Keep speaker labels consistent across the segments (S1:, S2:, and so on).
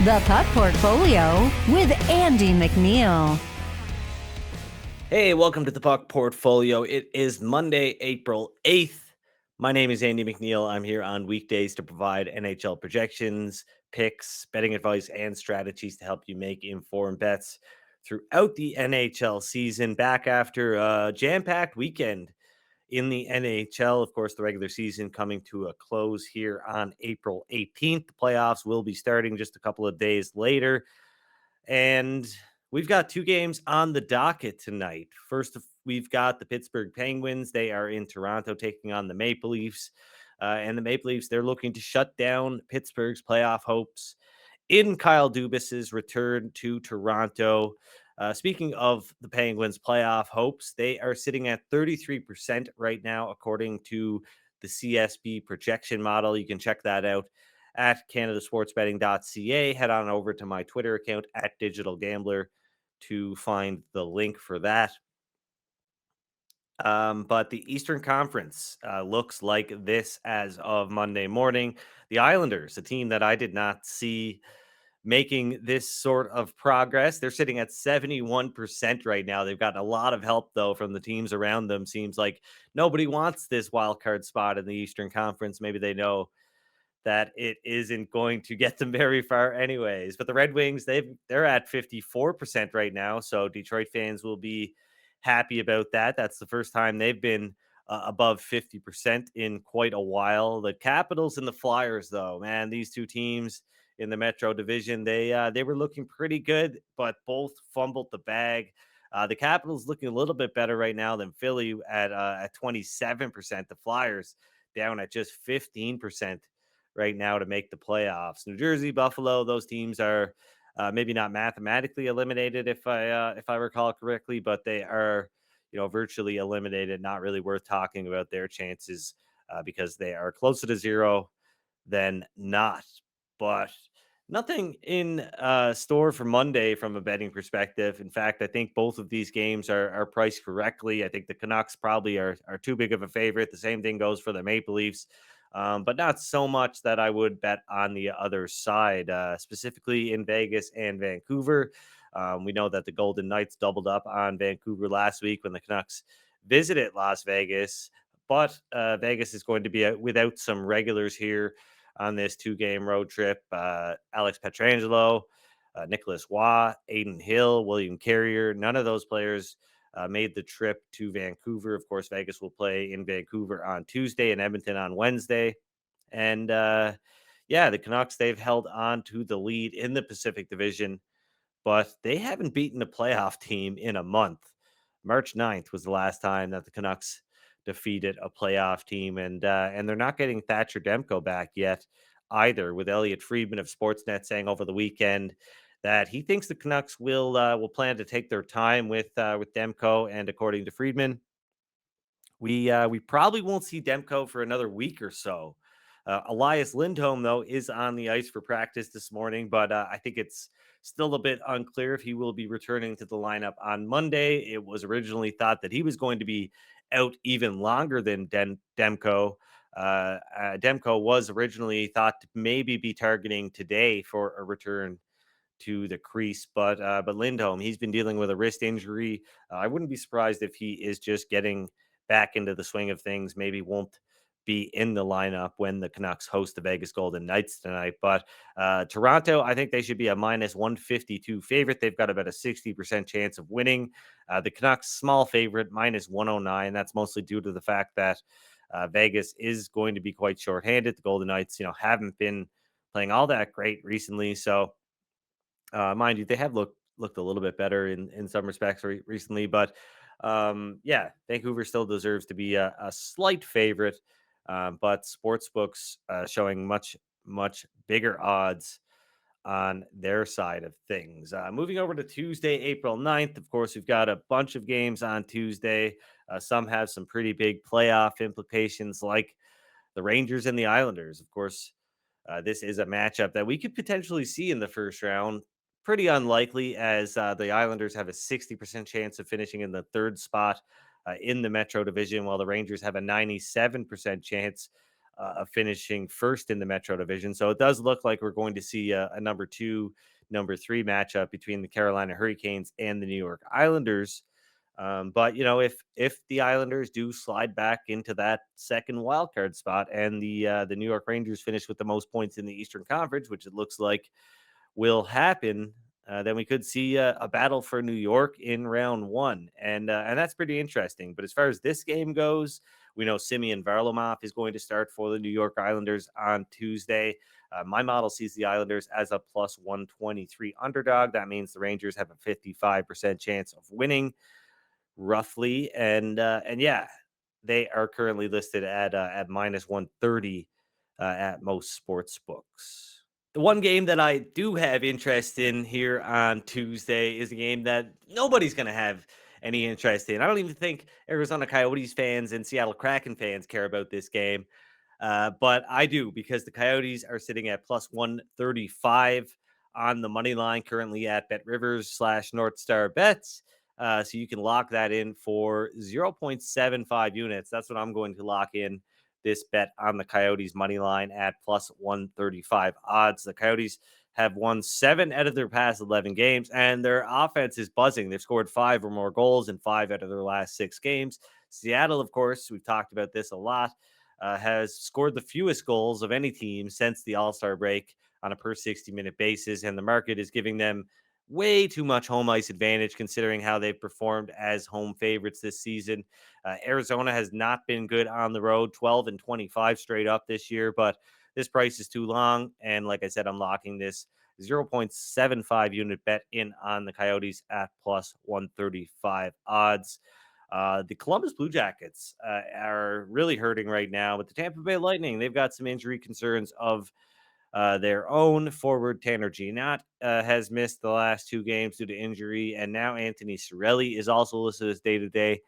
S1: The Puck Portfolio with Andy MacNeil.
S2: Hey, welcome to the Puck Portfolio. It is Monday, April 8th. My name is Andy MacNeil. I'm here on weekdays to provide NHL projections, picks, betting advice, and strategies to help you make informed bets throughout the NHL season. Back after a jam-packed weekend in the NHL. Of course, the regular season coming to a close here on April 18th. The playoffs will be starting just a couple of days later. And we've got two games on the docket tonight. First, we've got the Pittsburgh Penguins. They are in Toronto taking on the Maple Leafs. And the Maple Leafs, they're looking to shut down Pittsburgh's playoff hopes in Kyle Dubas's return to Toronto. Speaking of the Penguins' playoff hopes, they are sitting at 33% right now, according to the CSB projection model. You can check that out at canadasportsbetting.ca. Head on over to my Twitter account at Digital Gambler to find the link for that. But the Eastern Conference looks like this as of Monday morning. The Islanders, a team that I did not see making this sort of progress. They're sitting at 71% right now. They've gotten a lot of help, though, from the teams around them. Seems like nobody wants this wild card spot in the Eastern Conference. Maybe they know that it isn't going to get them very far anyways. But the Red Wings, they're at 54% right now. So Detroit fans will be happy about that. That's the first time they've been above 50% in quite a while. The Capitals and the Flyers, though, man, these two teams in the Metro Division, they were looking pretty good, but both fumbled the bag. The Capitals looking a little bit better right now than Philly at 27%. The Flyers down at just 15% right now to make the playoffs. New Jersey, Buffalo, those teams are maybe not mathematically eliminated if I recall correctly, but they are virtually eliminated. Not really worth talking about their chances because they are closer to zero than not. But nothing in store for Monday from a betting perspective. In fact, I think both of these games are priced correctly. I think the Canucks probably are too big of a favorite. The same thing goes for the Maple Leafs. But not so much that I would bet on the other side, specifically in Vegas and Vancouver. We know that the Golden Knights doubled up on Vancouver last week when the Canucks visited Las Vegas, but Vegas is going to be without some regulars here on this two-game road trip. Alex Pietrangelo, Nicholas Waugh, Aiden Hill, William Carrier, none of those players made the trip to Vancouver. Of course, Vegas will play in Vancouver on Tuesday and Edmonton on Wednesday. And the Canucks, they've held on to the lead in the Pacific Division, but they haven't beaten a playoff team in a month. March 9th was the last time that the Canucks defeated a playoff team, and they're not getting Thatcher Demko back yet either, with Elliot Friedman of Sportsnet saying over the weekend that he thinks the Canucks will plan to take their time with Demko. And according to Friedman, we probably won't see Demko for another week or so. Elias Lindholm, though, is on the ice for practice this morning, but I think it's still a bit unclear if he will be returning to the lineup on Monday. It was originally thought that he was going to be out even longer than Demko. Demko was originally thought to maybe be targeting today for a return to the crease, but Lindholm, he's been dealing with a wrist injury. I wouldn't be surprised if he is just getting back into the swing of things. Maybe won't be in the lineup when the Canucks host the Vegas Golden Knights tonight. But Toronto, I think they should be a minus 152 favorite. They've got about a 60% chance of winning. The Canucks, small favorite, minus 109. That's mostly due to the fact that Vegas is going to be quite shorthanded. The Golden Knights, haven't been playing all that great recently. So, mind you, they have looked a little bit better in some respects recently. But Vancouver still deserves to be a slight favorite. But sportsbooks showing much bigger odds on their side of things. Moving over to Tuesday, April 9th, of course, we've got a bunch of games on Tuesday. Some have some pretty big playoff implications, like the Rangers and the Islanders. Of course, this is a matchup that we could potentially see in the first round. Pretty unlikely, as the Islanders have a 60% chance of finishing in the third spot in the Metro Division, while the Rangers have a 97% chance of finishing first in the Metro Division. So it does look like we're going to see a number 2, number 3 matchup between the Carolina Hurricanes and the New York Islanders. But if the Islanders do slide back into that second wild card spot, and the New York Rangers finish with the most points in the Eastern Conference, which it looks like will happen, then we could see a battle for New York in round one, and that's pretty interesting. But as far as this game goes, we know Simeon Varlamov is going to start for the New York Islanders on Tuesday. My model sees the Islanders as a plus 123 underdog. That means the Rangers have a 55% chance of winning, roughly, and yeah, they are currently listed at minus 130 at most sports books. The one game that I do have interest in here on Tuesday is a game that nobody's going to have any interest in. I don't even think Arizona Coyotes fans and Seattle Kraken fans care about this game. But I do, because the Coyotes are sitting at plus 135 on the money line, currently at Bet Rivers / North Star Bets. So you can lock that in for 0.75 units. That's what I'm going to lock in this bet on the Coyotes money line at plus 135 odds. The Coyotes have won 7 out of their past 11 games, and their offense is buzzing. They've scored 5 or more goals in 5 out of their last 6 games. Seattle, of course, we've talked about this a lot, has scored the fewest goals of any team since the All-Star break on a per 60-minute basis, and the market is giving them way too much home ice advantage considering how they've performed as home favorites this season. Arizona has not been good on the road, 12 and 25 straight up this year, but this price is too long. And like I said, I'm locking this 0.75 unit bet in on the Coyotes at plus 135 odds. The Columbus Blue Jackets are really hurting right now, but the Tampa Bay Lightning, they've got some injury concerns of their own. Forward Tanner Giannot has missed the last 2 games due to injury, and now Anthony Cirelli is also listed as day-to-day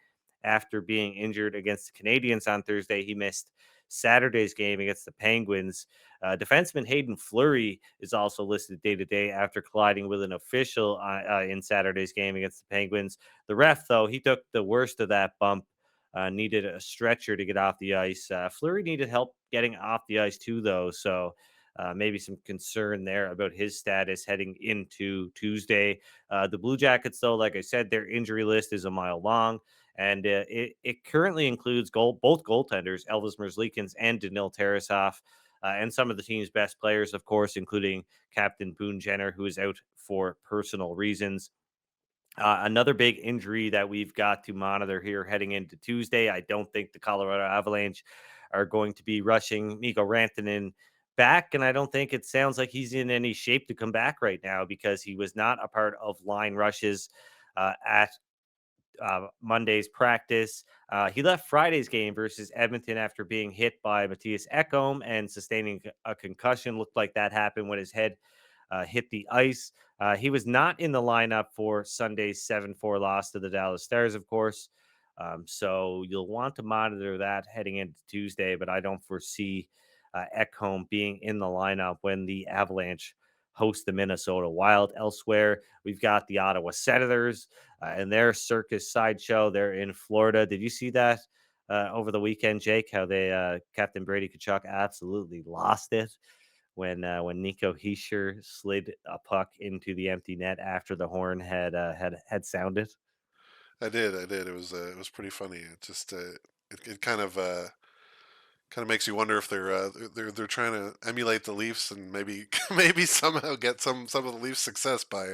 S2: after being injured against the Canadiens on Thursday. He missed Saturday's game against the Penguins. Defenseman Hayden Fleury is also listed day-to-day after colliding with an official in Saturday's game against the Penguins. The ref, though, he took the worst of that bump, needed a stretcher to get off the ice. Fleury needed help getting off the ice too, though, so maybe some concern there about his status heading into Tuesday. The Blue Jackets, though, like I said, their injury list is a mile long, and it currently includes both goaltenders, Elvis Merzlikins and Danil Tarasov, and some of the team's best players, of course, including Captain Boone Jenner, who is out for personal reasons. Another big injury that we've got to monitor here heading into Tuesday. I don't think the Colorado Avalanche are going to be rushing Mikko Rantanen back, and I don't think it sounds like he's in any shape to come back right now, because he was not a part of line rushes at Monday's practice. He left Friday's game versus Edmonton after being hit by Matthias Ekholm and sustaining a concussion. Looked like that happened when his head hit the ice. He was not in the lineup for Sunday's 7-4 loss to the Dallas Stars, of course. So you'll want to monitor that heading into Tuesday, but I don't foresee Ekholm being in the lineup when the Avalanche host the Minnesota Wild. Elsewhere, we've got the Ottawa Senators and their circus sideshow. They're in Florida. Did you see that over the weekend, Jake? How they Captain Brady Tkachuk absolutely lost it when Nico Hischier slid a puck into the empty net after the horn had sounded.
S3: I did. It was pretty funny. It just it kind of makes you wonder if they're trying to emulate the Leafs and maybe maybe somehow get some of the Leafs' success by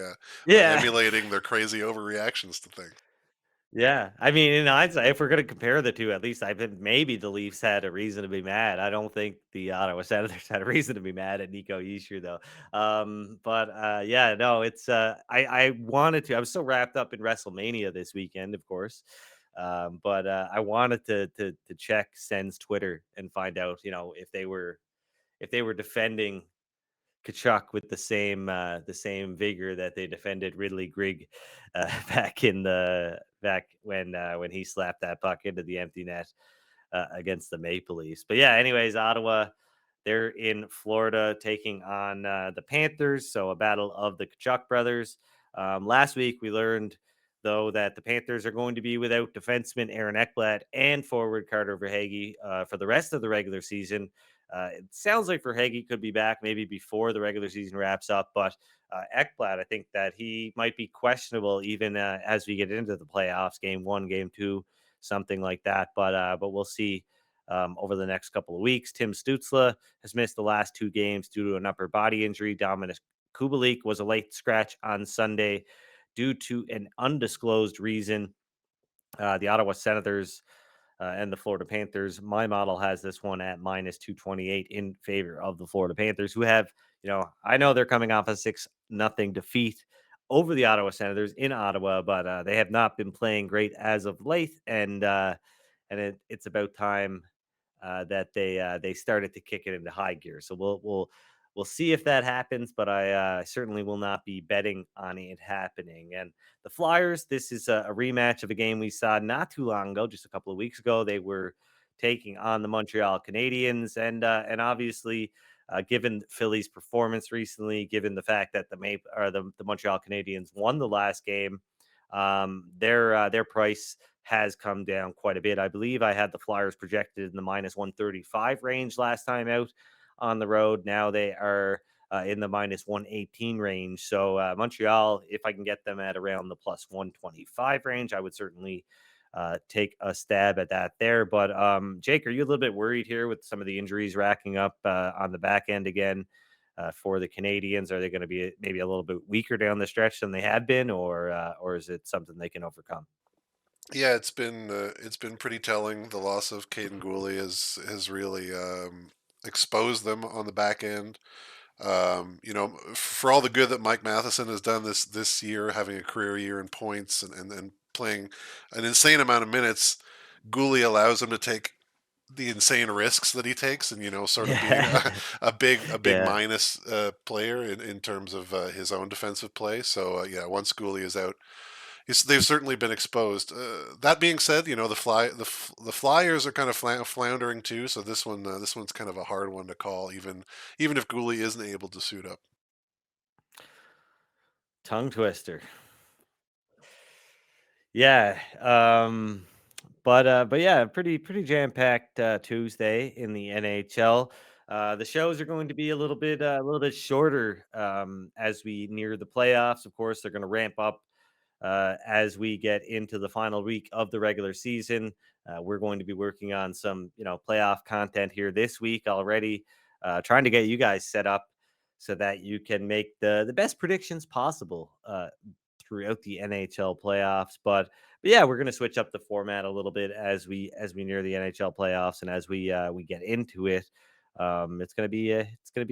S2: Yeah.
S3: emulating their crazy overreactions to things.
S2: Yeah, I mean, in hindsight, if we're going to compare the two, at least I think maybe the Leafs had a reason to be mad. I don't think the Ottawa Senators had a reason to be mad at Nico Hischier, though. But yeah, no, it's I wanted to. I was so wrapped up in WrestleMania this weekend, of course. But I wanted to check Sen's Twitter and find out, if they were defending Kachuk with the same vigor that they defended Ridley Grigg back when he slapped that puck into the empty net against the Maple Leafs. But yeah, anyways, Ottawa, they're in Florida taking on the Panthers, so a battle of the Kachuk brothers. Last week we learned though, that the Panthers are going to be without defenseman Aaron Ekblad and forward Carter Verhaeghe for the rest of the regular season. It sounds like Verhaeghe could be back maybe before the regular season wraps up, but Ekblad, I think that he might be questionable even as we get into the playoffs, game 1, game 2, something like that. But we'll see over the next couple of weeks. Tim Stützle has missed the last 2 games due to an upper body injury. Dominik Kubalik was a late scratch on Sunday due to an undisclosed reason. The Ottawa Senators and the Florida Panthers. My model has this one at minus 228 in favor of the Florida Panthers, who have, I know they're coming off a 6-0 defeat over the Ottawa Senators in Ottawa, but they have not been playing great as of late, and it's about time that they started to kick it into high gear. So we'll see if that happens, but I certainly will not be betting on it happening. And the Flyers, this is a rematch of a game we saw not too long ago, just a couple of weeks ago. They were taking on the Montreal Canadiens, and obviously, given Philly's performance recently, given the fact that the Montreal Canadiens won the last game, their price has come down quite a bit. I believe I had the Flyers projected in the minus 135 range last time out on the road. Now they are in the minus 118 range. So Montreal, if I can get them at around the plus 125 range, I would certainly take a stab at that there. But Jake, are you a little bit worried here with some of the injuries racking up on the back end again for the Canadians? Are they going to be maybe a little bit weaker down the stretch than they have been, or is it something they can overcome?
S3: Yeah, it's been pretty telling. The loss of Caden Gooley has really exposed them on the back end. For all the good that Mike Matheson has done this year, having a career year in points and playing an insane amount of minutes, Gooley allows him to take the insane risks that he takes, and sort of being
S2: Yeah.
S3: a big
S2: Yeah.
S3: minus player in terms of his own defensive play. So yeah, once Gooley is out, they've certainly been exposed. That being said, the Flyers are kind of floundering too. So this one's kind of a hard one to call, even if Gooley isn't able to suit up.
S2: Tongue twister. Yeah. But yeah, pretty jam-packed Tuesday in the NHL. The shows are going to be a little bit shorter as we near the playoffs. Of course, they're going to ramp up as we get into the final week of the regular season. We're going to be working on some, playoff content here this week already, trying to get you guys set up so that you can make the best predictions possible throughout the NHL playoffs. But yeah, we're going to switch up the format a little bit as we near the NHL playoffs and as we get into it. It's gonna be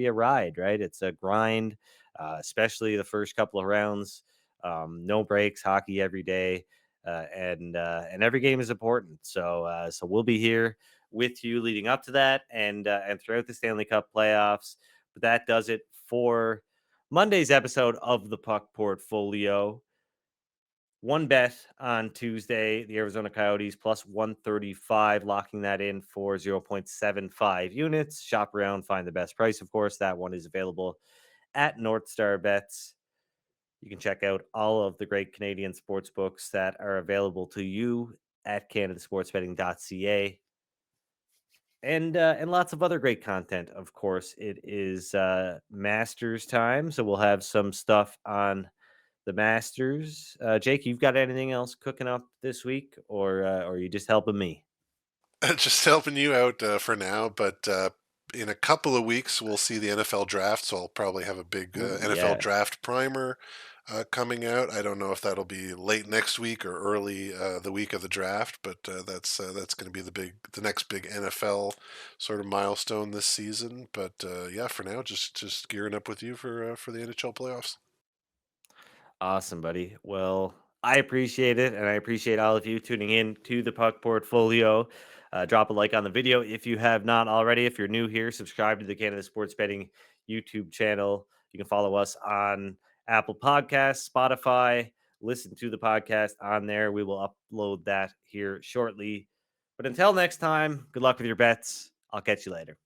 S2: a ride, right? It's a grind, especially the first couple of rounds. No breaks, hockey every day, and every game is important. So we'll be here with you leading up to that and throughout the Stanley Cup playoffs. But that does it for Monday's episode of the Puck Portfolio. One bet on Tuesday, the Arizona Coyotes plus 135, locking that in for 0.75 units. Shop around, find the best price, of course. That one is available at North Star Bets. You can check out all of the great Canadian sports books that are available to you at canadasportsbetting.ca. And lots of other great content. Of course, it is Masters time, so we'll have some stuff on the Masters. Jake, you've got anything else cooking up this week, or are you just helping me?
S3: Just helping you out for now, but in a couple of weeks we'll see the NFL draft, so I'll probably have a big
S2: Ooh,
S3: NFL
S2: yeah.
S3: draft primer coming out. I don't know if that'll be late next week or early the week of the draft, but that's going to be the next big NFL sort of milestone this season. But yeah, for now, just gearing up with you for the NHL playoffs.
S2: Awesome, buddy. Well, I appreciate it, and I appreciate all of you tuning in to the Puck Portfolio. Drop a like on the video if you have not already. If you're new here, subscribe to the Canada Sports Betting YouTube channel. You can follow us on Apple Podcasts, Spotify. Listen to the podcast on there. We will upload that here shortly. But until next time, good luck with your bets. I'll catch you later.